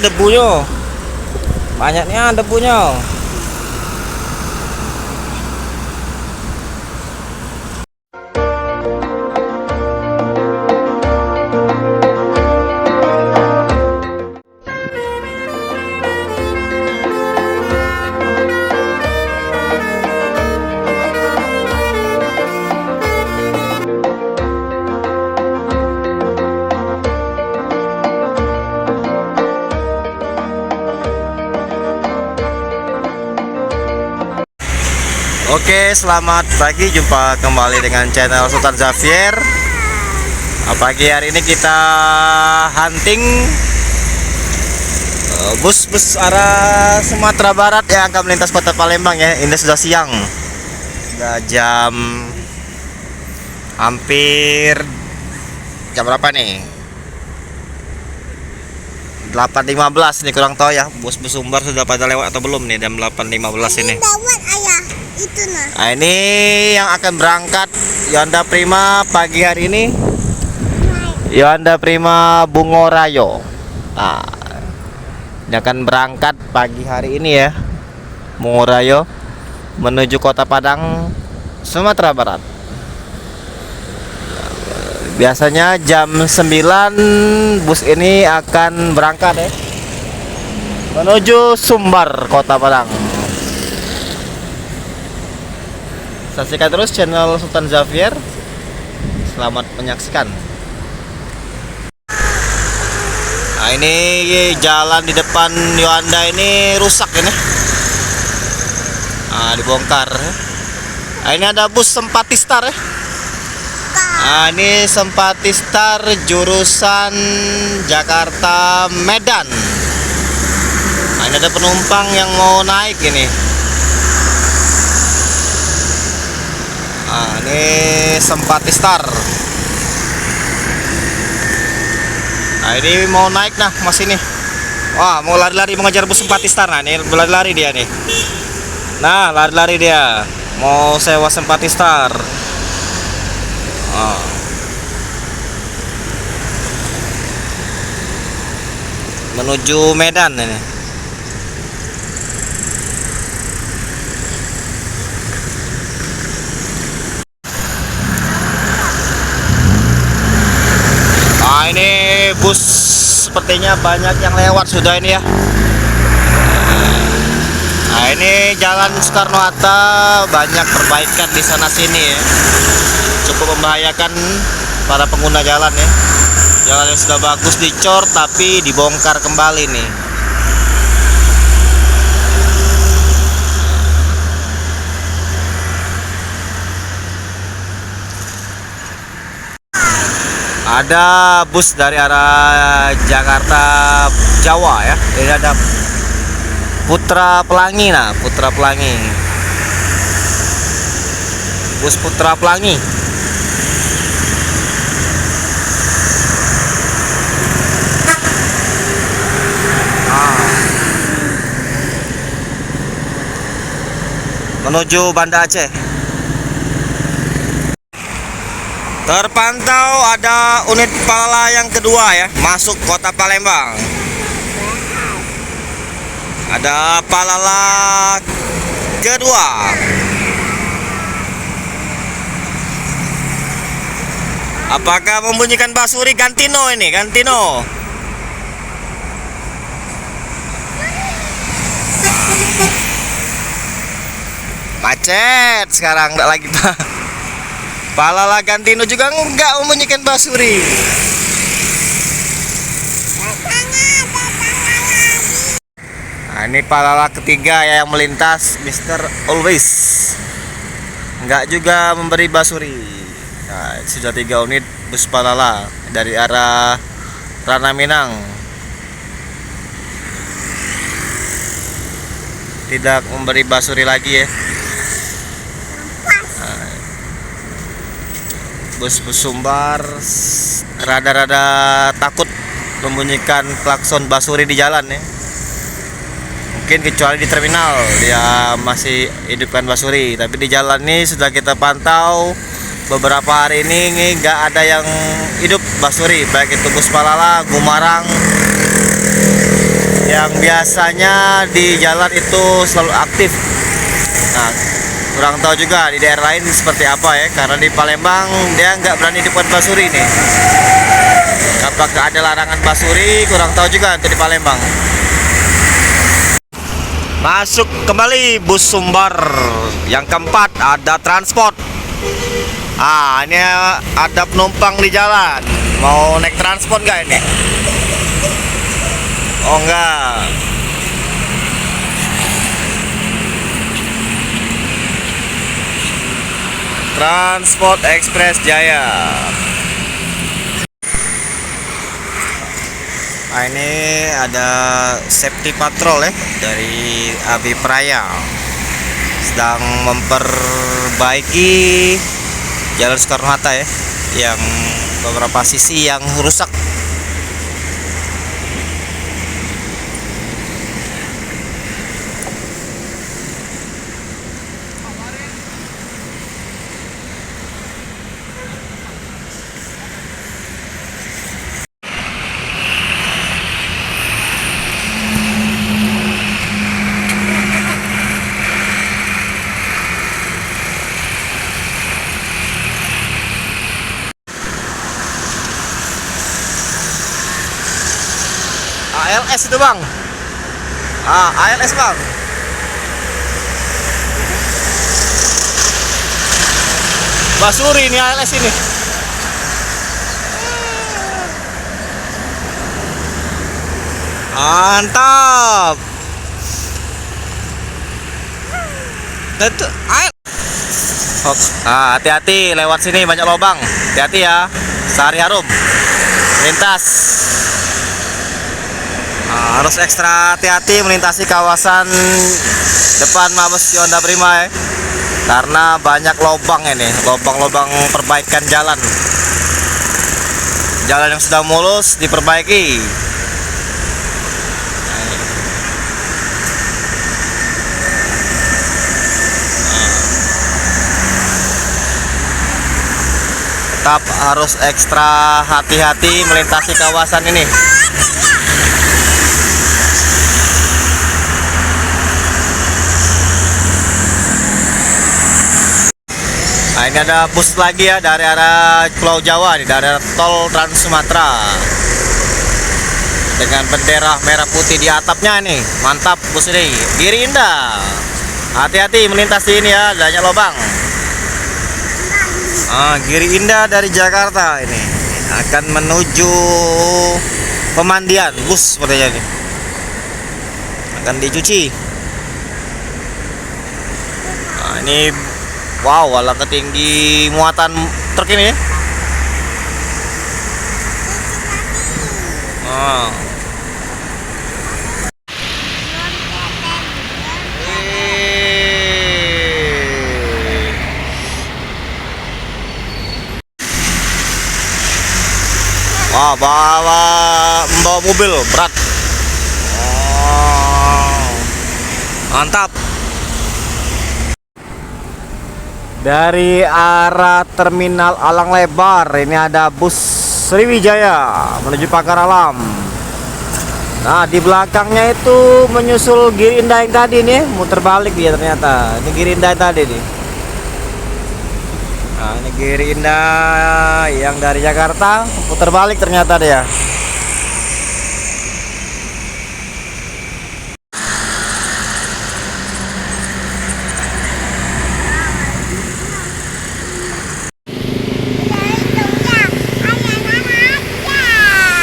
debunya. Banyaknya debunya. Oke, selamat pagi, jumpa kembali dengan channel Sultan Xavier. Pagi hari ini kita hunting bus arah Sumatera Barat yang akan melintas kota Palembang ya. Ini sudah siang, sudah jam hampir jam berapa nih? 8.15 nih, kurang tahu ya bus-bus Sumbar sudah pada lewat atau belum nih. Jam 8.15 ini. Itu Nah, ini yang akan berangkat Yonda Prima pagi hari ini. Yonda Prima Bungorayo. Nah, ini akan berangkat pagi hari ini ya, Bungorayo menuju Kota Padang, Sumatera Barat. Biasanya jam 9 bus ini akan berangkat ya, menuju Sumbar, Kota Padang. Saksikan terus channel Sultan Xavier. Selamat menyaksikan. Nah, ini jalan di depan Yonda ini rusak ini. Nah, dibongkar. Nah, ini ada bus Sempatistar ya. Nah, ini Sempatistar jurusan Jakarta Medan. Nah, ini ada penumpang yang mau naik ini. Nah, ini Sempatistar. Nah, ini mau naik nah mas ini. Wah, mau lari-lari mengejar bus Sempatistar. Nah, ini lari-lari dia nih. Nah, lari-lari dia mau sewa Sempatistar. Menuju Medan ini. Nah, ini bus sepertinya banyak yang lewat sudah ini ya. Nah, ini jalan Soekarno-Hatta banyak perbaikan di sana sini ya. Cukup membahayakan para pengguna jalan ya. Jalan yang sudah bagus dicor tapi dibongkar kembali nih. Ada bus dari arah Jakarta Jawa ya. Ini ada Putra Pelangi. Nah, Putra Pelangi. Bus Putra Pelangi. Menuju Banda Aceh. Terpantau ada unit Palala yang kedua ya, masuk kota Palembang. Ada Palala kedua. Apakah membunyikan basuri Gantino ini? Gantino. Macet sekarang, enggak lagi Pak. Palala Gantino juga enggak membunyikan basuri. Nah, ini Palala ketiga ya yang melintas, Mr. Always. Enggak juga memberi basuri. Nah, sudah 3 unit bus Palala dari arah Rana Minang. Tidak memberi basuri lagi ya. Bus-bus Sumbar rada-rada takut membunyikan klakson basuri di jalan ya. Mungkin kecuali di terminal dia masih hidupkan basuri, tapi di jalan ini sudah kita pantau beberapa hari ini nggak ada yang hidup basuri, baik itu bus Palala, Gumarang yang biasanya di jalan itu selalu aktif. Nah, kurang tahu juga di daerah lain seperti apa ya, karena di Palembang dia nggak berani di Puan Basuri nih. Apakah ada larangan basuri, kurang tahu juga untuk di Palembang. Masuk kembali bus Sumbar yang keempat, ada transport. Ini ada penumpang di jalan. Mau naik transport nggak ini? Oh enggak. Transport Express Jaya. Ini ada safety patrol ya dari Abi Praya, sedang memperbaiki jalur Soekarno-Hatta ya, yang beberapa sisi yang rusak. ALS itu bang, ALS bang. Basuri ini ALS ini. Mantap. Itu hati-hati lewat sini banyak lubang. Hati-hati ya. Sehari harum. Lintas. Harus ekstra hati-hati melintasi kawasan depan Mabes Yonda Prima ya, karena banyak lubang ini, lubang-lubang perbaikan jalan. Jalan yang sudah mulus diperbaiki. Tetap harus ekstra hati-hati melintasi kawasan ini. Nah, ini ada bus lagi ya dari arah Pulau Jawa nih, dari arah tol Trans Sumatera, dengan bendera merah putih di atapnya nih. Mantap bus ini. Giri Indah, hati-hati melintasi ini ya, banyak lubang. Giri Indah dari Jakarta ini akan menuju pemandian bus sepertinya ini, akan dicuci. Ini wow, walau ketinggi muatan truk ini. Membawa mobil berat. Mantap. Dari arah Terminal Alang Lebar ini ada bus Sriwijaya menuju Pagar Alam. Nah, di belakangnya itu menyusul Giri Indah yang tadi nih, muter balik dia ternyata. Ini Giri Indah yang tadi nih. Nah, ini Giri Indah yang dari Jakarta, muter balik ternyata dia.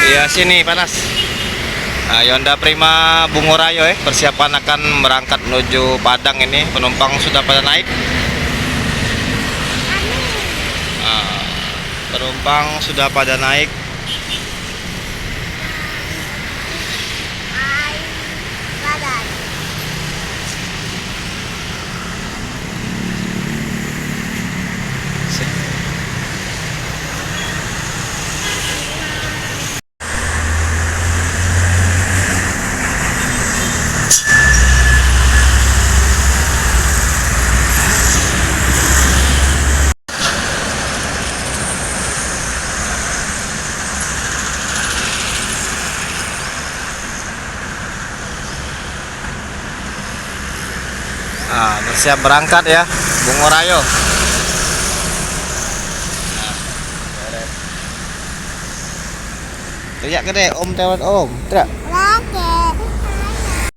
Iya, sini panas. Yonda Prima Bungorayo persiapan akan berangkat menuju Padang ini. Penumpang sudah pada naik. Penumpang sudah pada naik. Bersiap berangkat ya, Bungo Rayo. Teriak gede, Om, tewet Om. Teriak. Oke.